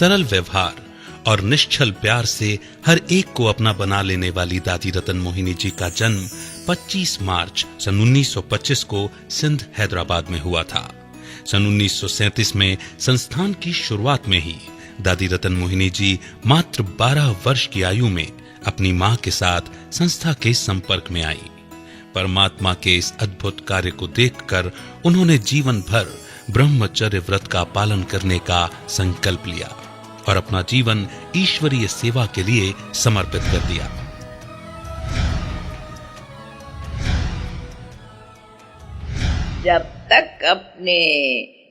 सरल व्यवहार और निश्चल प्यार से हर एक को अपना बना लेने वाली दादी रतन मोहिनी जी का जन्म 25 मार्च सन 1925 को सिंध हैदराबाद में हुआ था। सन 1937 में संस्थान की शुरुआत में ही दादी रतन मोहिनी जी मात्र 12 वर्ष की आयु में अपनी मां के साथ संस्था के संपर्क में आई। परमात्मा के इस अद्भुत कार्य को देखकर उन्होंने जीवन भर ब्रह्मचर्य व्रत का पालन करने का संकल्प लिया और अपना जीवन ईश्वरीय सेवा के लिए समर्पित कर दिया। जब तक अपने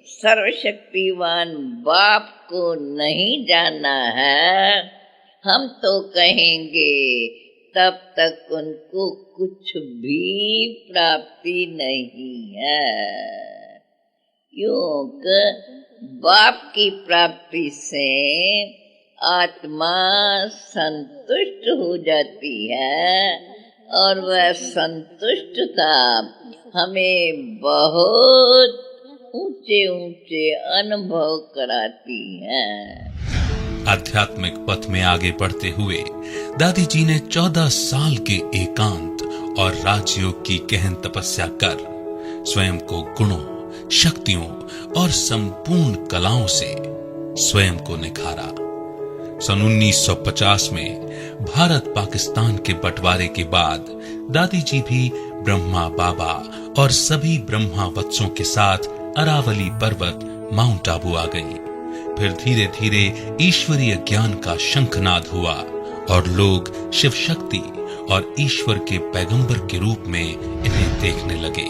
सर्वशक्तिवान बाप को नहीं जाना है, हम तो कहेंगे तब तक उनको कुछ भी प्राप्ति नहीं है, क्योंकि बाप की प्राप्ति से आत्मा संतुष्ट हो जाती है और वह संतुष्टता हमें बहुत ऊंचे ऊंचे अनुभव कराती है। आध्यात्मिक पथ में आगे बढ़ते हुए दादी जी ने 14 साल के एकांत और राजयोग की गहन तपस्या कर स्वयं को गुणों, शक्तियों और संपूर्ण कलाओं से स्वयं को निखारा। सन 1950 में भारत पाकिस्तान के बंटवारे के बाद दादी जी भी ब्रह्मा बाबा और सभी ब्रह्मा वत्सों के साथ अरावली पर्वत माउंट आबू आ गई। फिर धीरे धीरे ईश्वरीय ज्ञान का शंखनाद हुआ और लोग शिव शक्ति और ईश्वर के पैगंबर के रूप में इन्हें देखने लगे।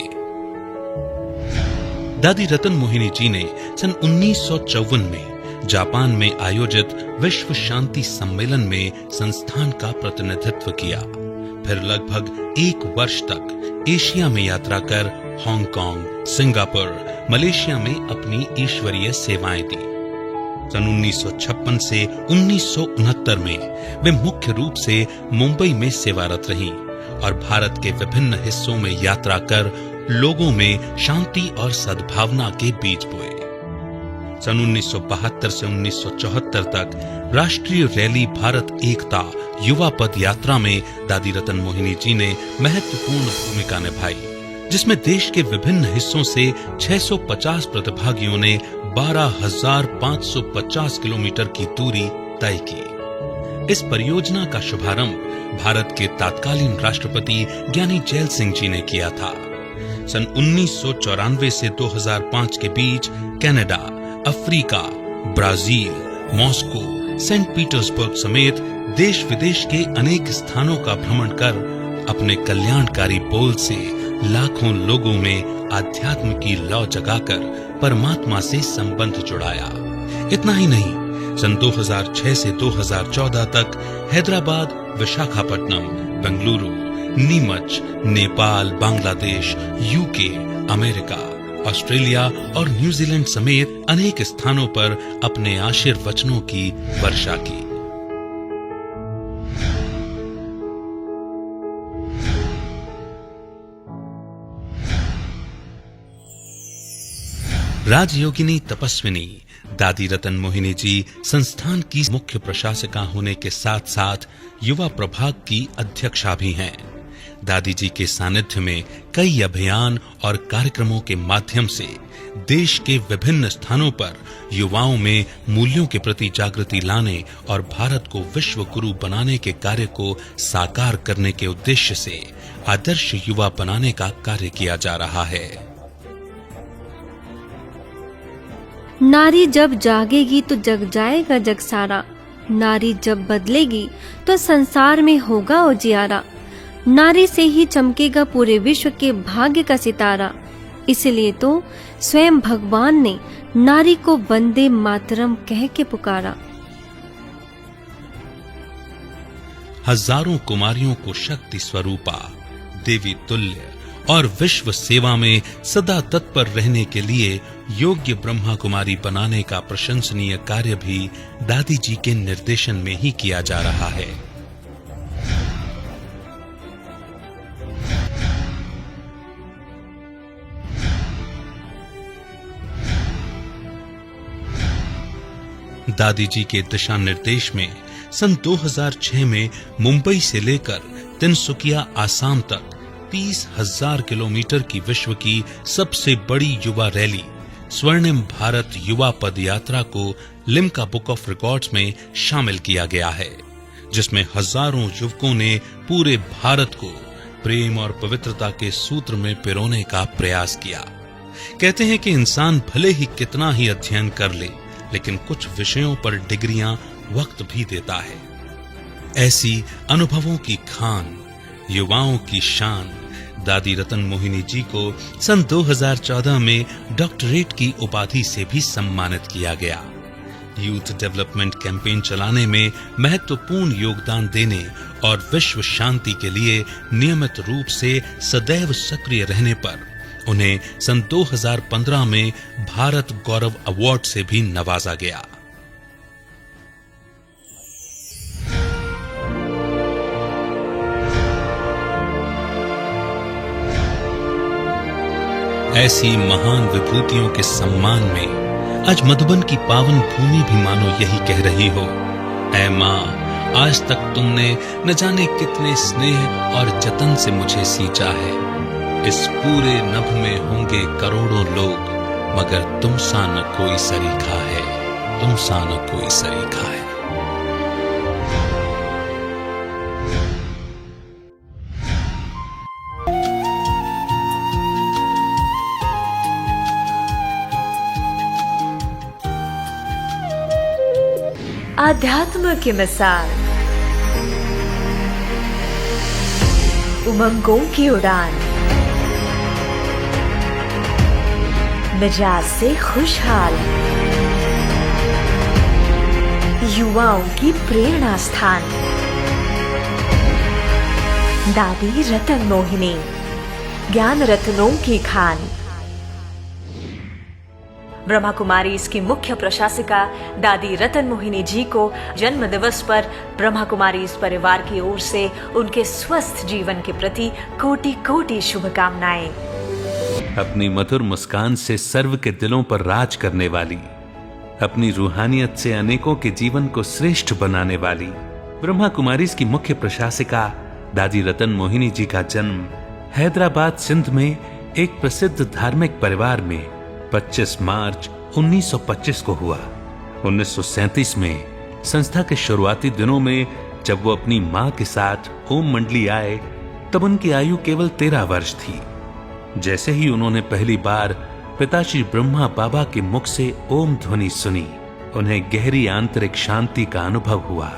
दादी रतन मोहिनी जी ने सन 1954 में जापान में आयोजित विश्व शांति सम्मेलन में संस्थान का प्रतिनिधित्व किया। फिर लगभग 1 वर्ष तक एशिया में यात्रा कर हांगकांग, सिंगापुर, मलेशिया में अपनी ईश्वरीय सेवाएं दी। सन 1956 से 1969 में वे मुख्य रूप से मुंबई में सेवारत रहीं और भारत के विभिन्न हिस्सों में यात्रा कर लोगों में शांति और सद्भावना के बीज बोए। सन 1972 से 1974 तक राष्ट्रीय रैली भारत एकता युवा पद यात्रा में दादी रतन मोहिनी जी ने महत्वपूर्ण भूमिका निभाई, जिसमें देश के विभिन्न हिस्सों से 650 प्रतिभागियों ने 12,550 किलोमीटर की दूरी तय की। इस परियोजना का शुभारंभ भारत के तत्कालीन राष्ट्रपति ज्ञानी जैल सिंह जी ने किया था। सन 1994 से 2005 के बीच Canada, Africa, Brazil, Moscow, Saint Petersburg समेत देश विदेश के अनेक स्थानों का भ्रमण कर अपने कल्याणकारी बोल से लाखों लोगों में अध्यात्म की लौ जगाकर परमात्मा से संबंध जुड़ाया। इतना ही नहीं, सन 2006 से 2014 तक Hyderabad, Visakhapatnam, Bengaluru, Neemuch, Nepal, Bangladesh, UK, America, Australia और न्यूजीलैंड समेत अनेक स्थानों पर अपने आशीर्वचनों की वर्षा की। राजयोगिनी तपस्विनी दादी रतन मोहिनी जी संस्थान की मुख्य प्रशासिका होने के साथ साथ युवा प्रभाग की अध्यक्षा भी हैं। दादी जी के सानिध्य में कई अभियान और कार्यक्रमों के माध्यम से देश के विभिन्न स्थानों पर युवाओं में मूल्यों के प्रति जागृति लाने और भारत को विश्व गुरु बनाने के कार्य को साकार करने के उद्देश्य से आदर्श युवा बनाने का कार्य किया जा रहा है। नारी जब जागेगी तो जग जाएगा जग सारा, नारी जब बदलेगी तो संसार में होगा उजियारा, नारी से ही चमकेगा पूरे विश्व के भाग्य का सितारा। इसलिए तो स्वयं भगवान ने नारी को वंदे मातरम कह के पुकारा। हजारों कुमारियों को शक्ति स्वरूपा, देवी तुल्य और विश्व सेवा में सदा तत्पर रहने के लिए योग्य ब्रह्मा कुमारी बनाने का प्रशंसनीय कार्य भी दादी जी के निर्देशन में ही किया जा रहा है। दादी जी के दिशा निर्देश में सन 2006 में मुंबई से लेकर तिनसुकिया आसाम तक 30,000 किलोमीटर की विश्व की सबसे बड़ी युवा रैली स्वर्णिम भारत युवा पद यात्रा को लिम्का बुक ऑफ रिकॉर्ड्स में शामिल किया गया है, जिसमें हजारों युवकों ने पूरे भारत को प्रेम और पवित्रता के सूत्र में पिरोने का प्रयास किया। कहते हैं कि इंसान भले ही कितना ही अध्ययन कर ले, लेकिन कुछ विषयों पर डिग्रियां वक्त भी देता है। ऐसी अनुभवों की खान, युवाओं की शान दादी रतन मोहिनी जी को सन 2014 में डॉक्टरेट की उपाधि से भी सम्मानित किया गया। यूथ डेवलपमेंट कैंपेन चलाने में महत्वपूर्ण योगदान देने और विश्व शांति के लिए नियमित रूप से सदैव सक्रिय रहने पर उन्हें सन 2015 में भारत गौरव अवार्ड से भी नवाजा गया। ऐसी महान विभूतियों के सम्मान में आज मधुबन की पावन भूमि भी मानो यही कह रही हो, ऐ माँ, आज तक तुमने न जाने कितने स्नेह और जतन से मुझे सींचा है। इस पूरे नभ में होंगे करोड़ों लोग, मगर तुम सा न कोई सरीखा है, तुम सा न कोई सरीखा है। आध्यात्म की मिसाल, उमंगों की उड़ान, मिजाज से खुशहाल, युवाओं की प्रेरणा स्थान, दादी रतन मोहिनी, ज्ञान रत्नों की खान। ब्रह्मा कुमारी इसकी मुख्य प्रशासिका दादी रतन मोहिनी जी को जन्म दिवस पर ब्रह्मा कुमारी इस परिवार की ओर से उनके स्वस्थ जीवन के प्रति कोटि कोटि शुभकामनाएं। अपनी मधुर मुस्कान से सर्व के दिलों पर राज करने वाली, अपनी रूहानियत से अनेकों के जीवन को श्रेष्ठ बनाने वाली ब्रह्मा कुमारी की मुख्य प्रशासिका दादी रतन मोहिनी जी का जन्म हैदराबाद सिंध में एक प्रसिद्ध धार्मिक परिवार में 25 मार्च 1925 को हुआ। 1937 में संस्था के शुरुआती दिनों में जब वो अपनी मां के साथ ओम मंडली आए, तब उनकी आयु केवल 13 वर्ष थी। जैसे ही उन्होंने पहली बार पिताश्री ब्रह्मा बाबा के मुख से ओम ध्वनि सुनी, उन्हें गहरी आंतरिक शांति का अनुभव हुआ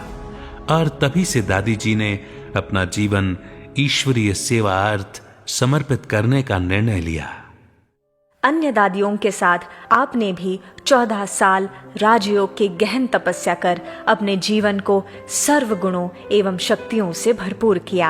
और तभी से दादी जी ने अपना जीवन ईश्वरीय सेवार्थ समर्पित करने का निर्णय लिया। अन्य दादियों के साथ आपने भी 14 साल राजयोग की गहन तपस्या कर अपने जीवन को सर्व गुणों एवं शक्तियों से भरपूर किया।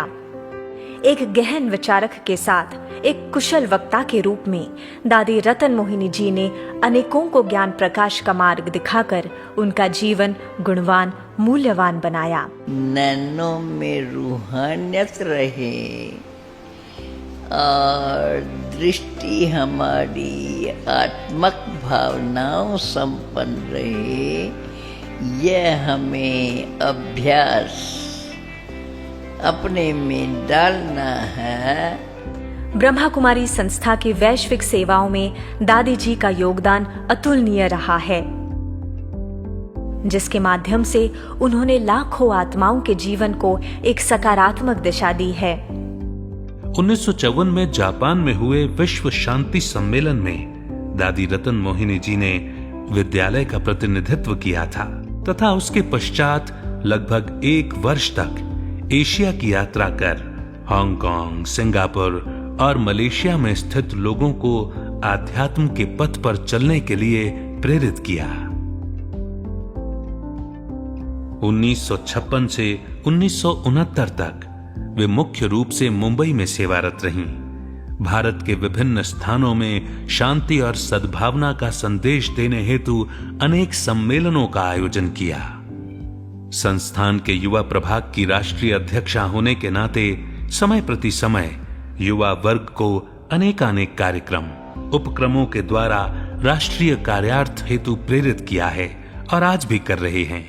एक गहन विचारक के साथ एक कुशल वक्ता के रूप में दादी रतन मोहिनी जी ने अनेकों को ज्ञान प्रकाश का मार्ग दिखाकर उनका जीवन गुणवान मूल्यवान बनाया। नैनों में रूहानियत रहे और दृष्टि हमारी आत्मक भावनाओं संपन्न रहे, यह हमें अभ्यास अपने में डालना है। ब्रह्मा कुमारी संस्था की वैश्विक सेवाओं में दादी जी का योगदान अतुलनीय रहा है, जिसके माध्यम से उन्होंने लाखों आत्माओं के जीवन को एक सकारात्मक दिशा दी है। 1954 में जापान में हुए विश्व शांति सम्मेलन में दादी रतन मोहिनी जी ने विद्यालय का प्रतिनिधित्व किया था तथा उसके पश्चात लगभग 1 वर्ष तक एशिया की यात्रा कर हांगकांग, सिंगापुर और मलेशिया में स्थित लोगों को आध्यात्म के पथ पर चलने के लिए प्रेरित किया। 1956 से 1969 तक वे मुख्य रूप से मुंबई में सेवारत रहीं। भारत के विभिन्न स्थानों में शांति और सद्भावना का संदेश देने हेतु अनेक सम्मेलनों का आयोजन किया। संस्थान के युवा प्रभाग की राष्ट्रीय अध्यक्षा होने के नाते समय प्रति समय युवा वर्ग को अनेकानेक कार्यक्रम उपक्रमों के द्वारा राष्ट्रीय कार्यार्थ हेतु प्रेरित किया है और आज भी कर रहे हैं।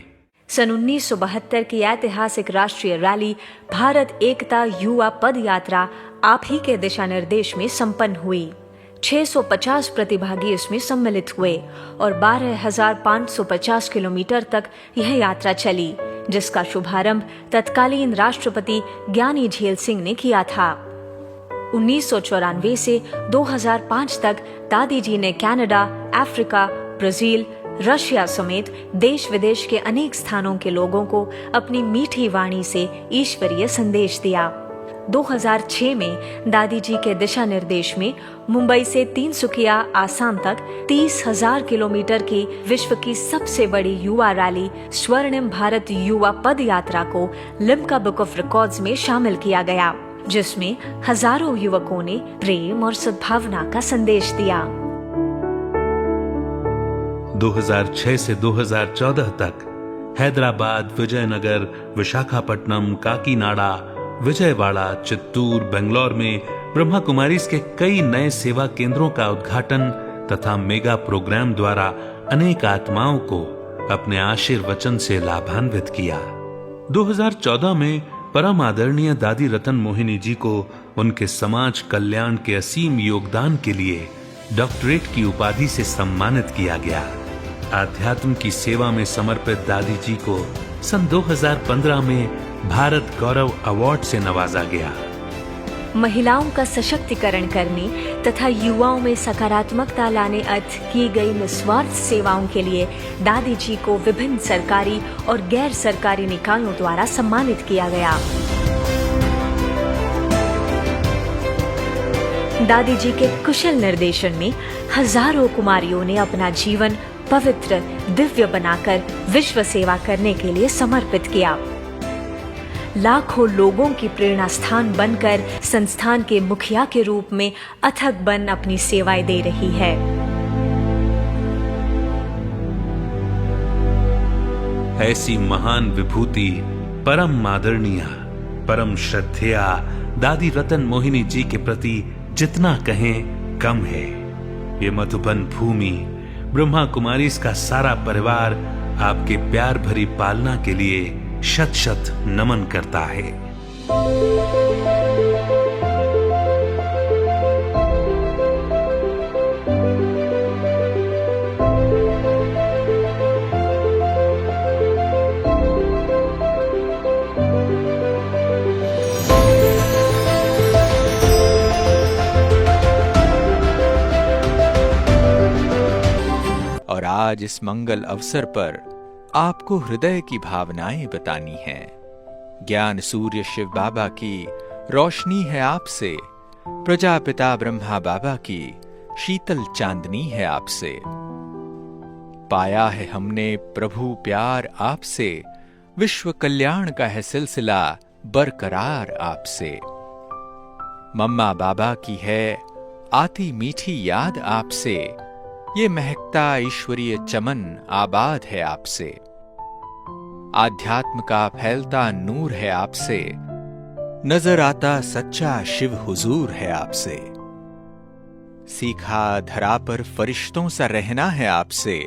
सन 1972 की ऐतिहासिक राष्ट्रीय रैली भारत एकता युवा पद यात्रा आप ही के दिशा निर्देश में संपन्न हुई। 650 प्रतिभागी इसमें सम्मिलित हुए और 12,550 किलोमीटर तक यह यात्रा चली, जिसका शुभारंभ तत्कालीन राष्ट्रपति ज्ञानी झेल सिंह ने किया था। 1994 से 2005 तक दादी जी ने कनाडा, अफ्रीका, ब्राजील, रशिया समेत देश विदेश के अनेक स्थानों के लोगों को अपनी मीठी वाणी से ईश्वरीय संदेश दिया। 2006 में दादी जी के दिशा निर्देश में मुंबई से तिनसुकिया, आसाम तक 30,000 किलोमीटर की विश्व की सबसे बड़ी युवा रैली स्वर्णिम भारत युवा पद यात्रा को लिम्का बुक ऑफ रिकॉर्ड्स में शामिल किया गया, जिसमें हजारों युवकों ने प्रेम और सद्भावना का संदेश दिया। 2006 से 2014 तक हैदराबाद, विजयनगर, विशाखापट्टनम, काकीनाडा, विजयवाड़ा, चित्तूर, बेंगलोर में ब्रह्मा कुमारीज के कई नए सेवा केंद्रों का उद्घाटन तथा मेगा प्रोग्राम द्वारा अनेक आत्माओं को अपने आशीर्वचन से लाभान्वित किया। 2014 में परम आदरणीय दादी रतन मोहिनी जी को उनके समाज कल्याण के असीम योगदान के लिए डॉक्टरेट की उपाधि से सम्मानित किया गया। आध्यात्म की सेवा में समर्पित दादी जी को सन 2015 में भारत गौरव अवार्ड से नवाजा गया। महिलाओं का सशक्तिकरण करने तथा युवाओं में सकारात्मकता लाने अर्थ की गई निस्वार्थ सेवाओं के लिए दादी जी को विभिन्न सरकारी और गैर सरकारी निकायों द्वारा सम्मानित किया गया। दादी जी के कुशल निर्देशन में हजारों कुमारियों ने अपना जीवन पवित्र, दिव्य बनाकर विश्व सेवा करने के लिए समर्पित किया। लाखों लोगों की प्रेरणा स्थान बनकर संस्थान के मुखिया के रूप में अथक बन अपनी सेवाएं दे रही है। ऐसी महान विभूति परम आदरणीय, परम श्रद्धेया दादी रतन मोहिनी जी के प्रति जितना कहें कम है। ये मधुबन भूमि, ब्रह्मा कुमारीज का सारा परिवार आपके प्यार भरी पालना के लिए शत शत नमन करता है। और आज इस मंगल अवसर पर आपको हृदय की भावनाएं बतानी हैं। ज्ञान सूर्य शिव बाबा की रोशनी है आपसे, प्रजापिता ब्रह्मा बाबा की शीतल चांदनी है आपसे। पाया है हमने प्रभु प्यार आपसे, विश्व कल्याण का है सिलसिला बरकरार आपसे। मम्मा बाबा की है आती मीठी याद आपसे, ये महकता ईश्वरीय चमन आबाद है आपसे। आध्यात्म का फैलता नूर है आपसे, नजर आता सच्चा शिव हुजूर है आपसे। सीखा धरा पर फरिश्तों सा रहना है आपसे।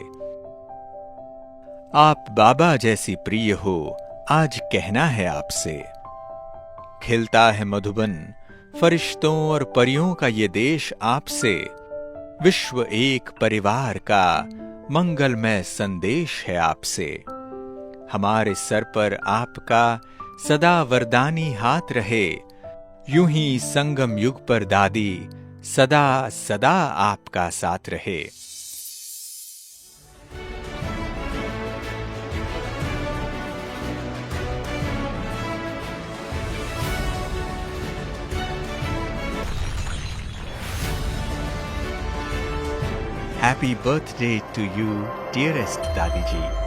आप बाबा जैसी प्रिय हो आज कहना है आपसे। खिलता है मधुबन फरिश्तों और परियों का ये देश आपसे, विश्व एक परिवार का मंगलमय संदेश है आपसे। हमारे सर पर आपका सदा वरदानी हाथ रहे, यूं ही संगम युग पर दादी सदा सदा आपका साथ रहे। Happy birthday to you, dearest Dadi ji.